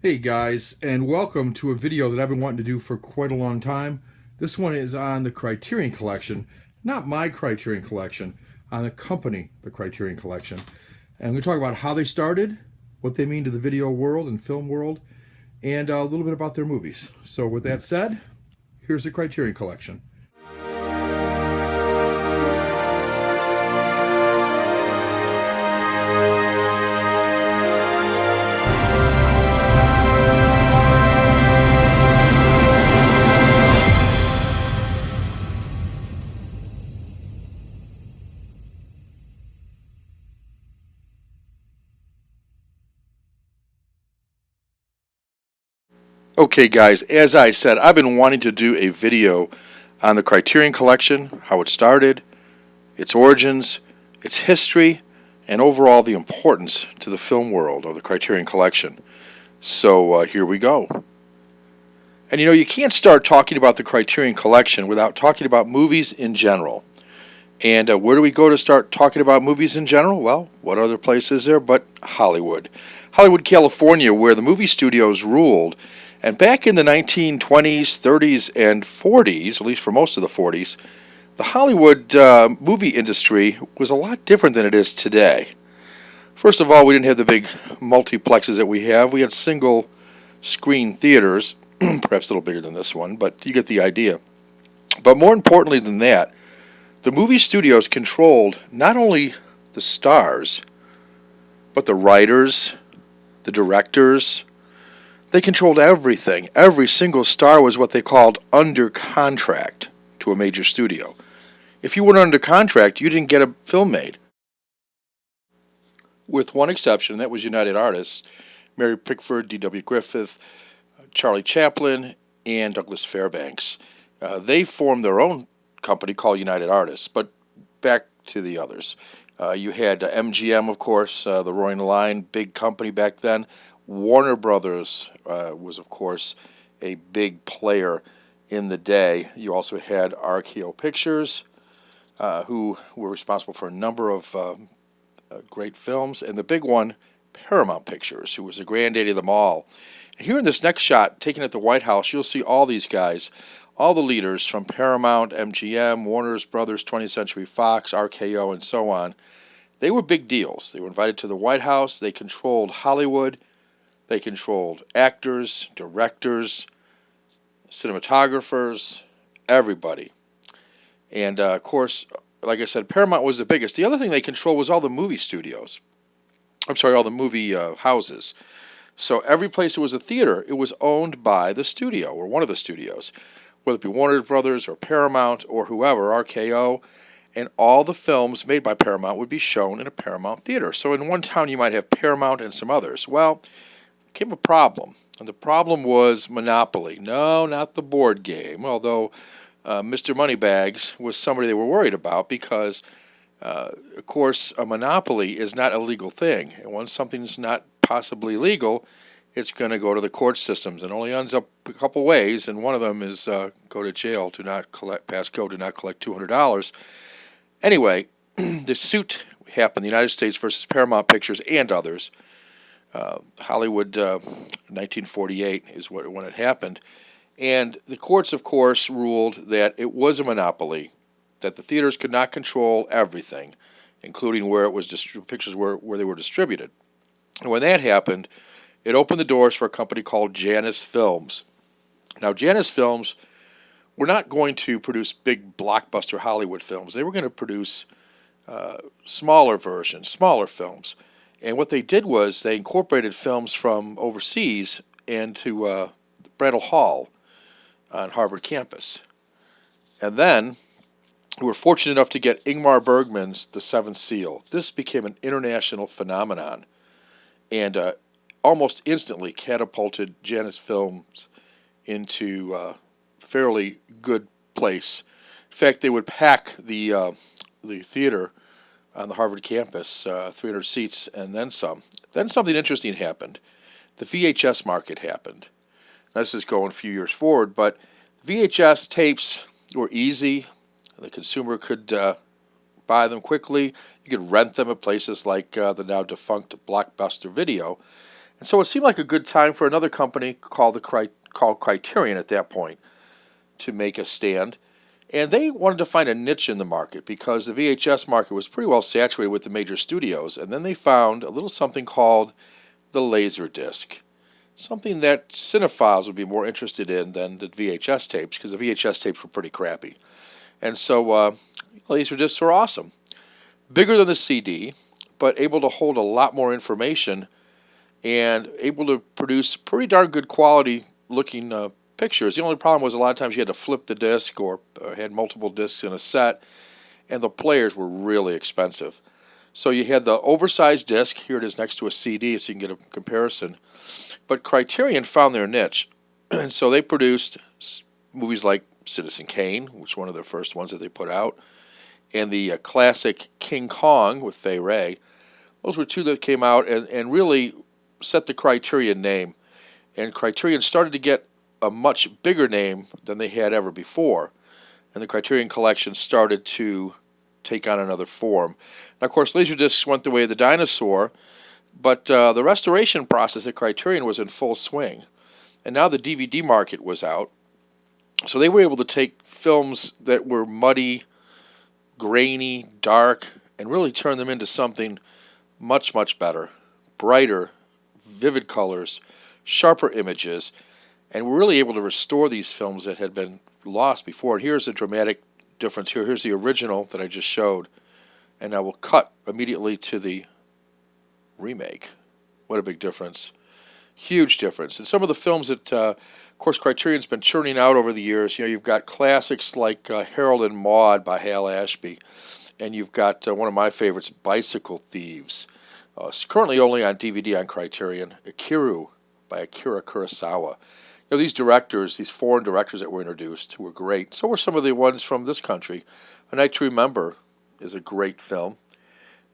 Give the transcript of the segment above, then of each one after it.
Hey guys, and welcome to a video that I've been wanting to do for quite a long time. This one is on the Criterion Collection, not my Criterion Collection, on the company, the Criterion Collection. And we talk about how they started, what they mean to the video world and film world, and a little bit about their movies. So with that said, here's the Criterion Collection. Okay guys, as I said, I've been wanting to do a video on the Criterion Collection, how it started, its origins, its history, and overall the importance to the film world of the Criterion Collection. So here we go. And you can't start talking about the Criterion Collection without talking about movies in general. And where do we go to start talking about movies in general? Well, what other place is there but Hollywood? Hollywood, California, where the movie studios ruled. And back in the 1920s, 30s, and 40s, at least for most of the 40s, the Hollywood movie industry was a lot different than it is today. First of all, we didn't have the big multiplexes that we have. We had single-screen theaters, perhaps a little bigger than this one, but you get the idea. But more importantly than that, the movie studios controlled not only the stars, but the writers, the directors. They controlled everything. Every single star was what they called under contract to a major studio. If you weren't under contract, you didn't get a film made. With one exception, that was United Artists, Mary Pickford, D.W. Griffith, Charlie Chaplin, and Douglas Fairbanks. They formed their own company called United Artists, but back to the others. You had MGM, of course, the Roaring Lion, big company back then. Warner Brothers was, of course, a big player in the day. You also had RKO Pictures, who were responsible for a number of great films, and the big one, Paramount Pictures, who was the granddaddy of them all. And here in this next shot, taken at the White House, you'll see all these guys, all the leaders from Paramount, MGM, Warner Brothers, 20th Century Fox, RKO, and so on. They were big deals. They were invited to the White House. They controlled Hollywood. They controlled actors, directors, cinematographers, everybody. And, of course, like I said, Paramount was the biggest. The other thing they controlled was all the movie studios. All the movie houses. So every place there was a theater, it was owned by the studio or one of the studios, whether it be Warner Brothers or Paramount or whoever, RKO. And all the films made by Paramount would be shown in a Paramount theater. So in one town you might have Paramount and some others. Well, came a problem, and the problem was Monopoly. No, not the board game, although Mr. Moneybags was somebody they were worried about because, of course, a monopoly is not a legal thing, and once something's not possibly legal, it's going to go to the court systems, and only ends up a couple ways, and one of them is go to jail, pass go, do not collect $200. Anyway, the suit happened, the United States versus Paramount Pictures and others. Hollywood, 1948 is when it happened. And the courts, of course, ruled that it was a monopoly, that the theaters could not control everything, including where it was pictures where they were distributed. And when that happened, it opened the doors for a company called Janus Films. Now, Janus Films were not going to produce big blockbuster Hollywood films. They were going to produce smaller versions, smaller films. And what they did was they incorporated films from overseas into Bradle Hall on Harvard campus. And then we were fortunate enough to get Ingmar Bergman's The Seventh Seal. This became an international phenomenon and almost instantly catapulted Janus Films into a fairly good place. In fact, they would pack the theater on the Harvard campus, 300 seats, and then some. Then something interesting happened. The VHS market happened. This is going a few years forward, but VHS tapes were easy. The consumer could buy them quickly. You could rent them at places like the now defunct Blockbuster Video. And so it seemed like a good time for another company called Criterion at that point to make a stand. And they wanted to find a niche in the market because the VHS market was pretty well saturated with the major studios. And then they found a little something called the Laserdisc, something that cinephiles would be more interested in than the VHS tapes because the VHS tapes were pretty crappy. And so Laserdiscs are awesome. Bigger than the CD, but able to hold a lot more information and able to produce pretty darn good quality looking pictures. The only problem was a lot of times you had to flip the disc or had multiple discs in a set, and the players were really expensive. So you had the oversized disc. Here it is next to a CD, so you can get a comparison. But Criterion found their niche, and so they produced movies like Citizen Kane, which was one of their first ones that they put out, and the classic King Kong with Fay Wray. Those were two that came out and really set the Criterion name. And Criterion started to get a much bigger name than they had ever before. And the Criterion Collection started to take on another form. Now, of course, Laserdiscs went the way of the dinosaur, but the restoration process at Criterion was in full swing. And now the DVD market was out. So they were able to take films that were muddy, grainy, dark, and really turn them into something much, much better, brighter, vivid colors, sharper images, and we're really able to restore these films that had been lost before. And here's a dramatic difference here. Here's the original that I just showed, and I will cut immediately to the remake. What a big difference. Huge difference. And some of the films that, of course, Criterion's been churning out over the years, you've got classics like Harold and Maude by Hal Ashby, and you've got one of my favorites, Bicycle Thieves. It's currently only on DVD on Criterion, Ikiru by Akira Kurosawa. These directors, these foreign directors that were introduced, were great. So were some of the ones from this country. A Night to Remember is a great film,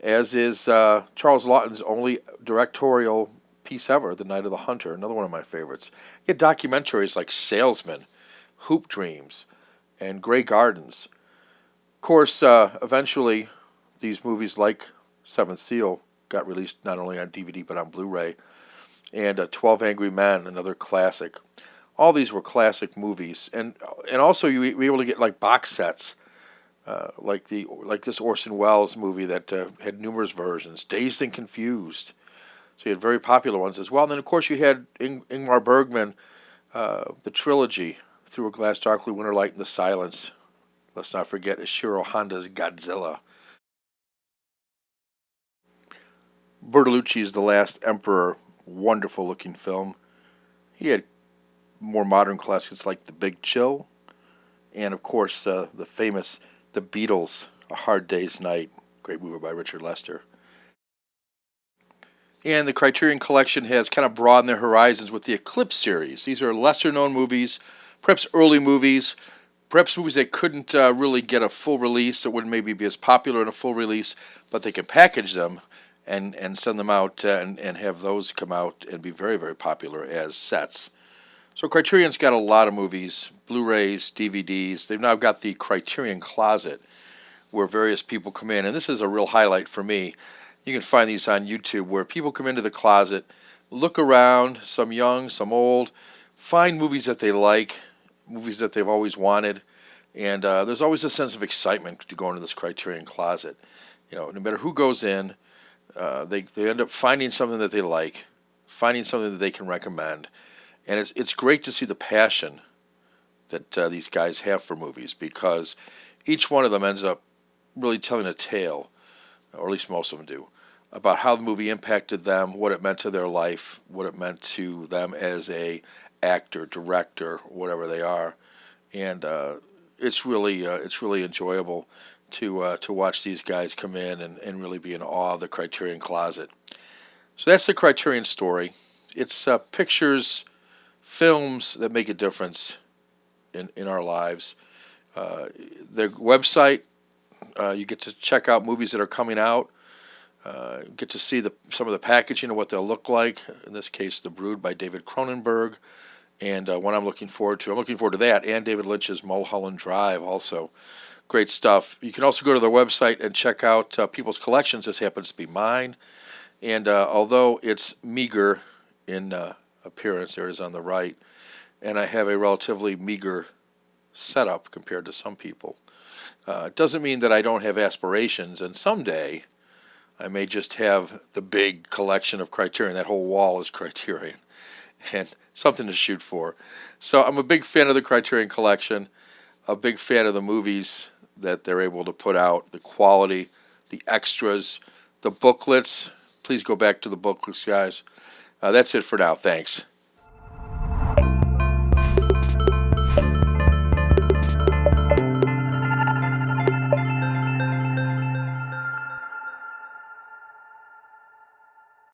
as is Charles Laughton's only directorial piece ever, The Night of the Hunter, another one of my favorites. You get documentaries like Salesman, Hoop Dreams, and Grey Gardens. Of course, eventually, these movies like Seventh Seal got released not only on DVD but on Blu-ray, and 12 Angry Men, another classic. All these were classic movies, and also you were able to get like box sets, like this Orson Welles movie that had numerous versions, Dazed and Confused. So you had very popular ones as well. And then of course you had Ingmar Bergman, the trilogy, Through a Glass Darkly, Winter Light, and the Silence. Let's not forget Ishiro Honda's Godzilla. Bertolucci's The Last Emperor, wonderful looking film. He had more modern classics like The Big Chill, and of course the famous The Beatles, A Hard Day's Night, great movie by Richard Lester. And the Criterion Collection has kind of broadened their horizons with the Eclipse Series. These are lesser known movies, perhaps early movies, perhaps movies that couldn't really get a full release, that wouldn't maybe be as popular in a full release, but they can package them and send them out and have those come out and be very, very popular as sets. So Criterion's got a lot of movies, Blu-rays, DVDs. They've now got the Criterion Closet where various people come in, and this is a real highlight for me. You can find these on YouTube where people come into the closet, look around, some young, some old, find movies that they like, movies that they've always wanted, and there's always a sense of excitement to go into this Criterion Closet. No matter who goes in, they end up finding something that they like, finding something that they can recommend. And it's great to see the passion that these guys have for movies, because each one of them ends up really telling a tale, or at least most of them do, about how the movie impacted them, what it meant to their life, what it meant to them as a actor, director, whatever they are. And it's really enjoyable to watch these guys come in and really be in awe of the Criterion Closet. So that's the Criterion story. It's pictures, films that make a difference in our lives. Their website, you get to check out movies that are coming out. Get to see some of the packaging of what they'll look like. In this case, The Brood by David Cronenberg, and one I'm looking forward to that, and David Lynch's Mulholland Drive also. Great stuff. You can also go to their website and check out people's collections. This happens to be mine. And although it's meager in appearance. There it is on the right. And I have a relatively meager setup compared to some people. It doesn't mean that I don't have aspirations, and someday I may just have the big collection of Criterion. That whole wall is Criterion, and something to shoot for. So I'm a big fan of the Criterion Collection, a big fan of the movies that they're able to put out, the quality, the extras, the booklets. Please go back to the booklets, guys. That's it for now. Thanks.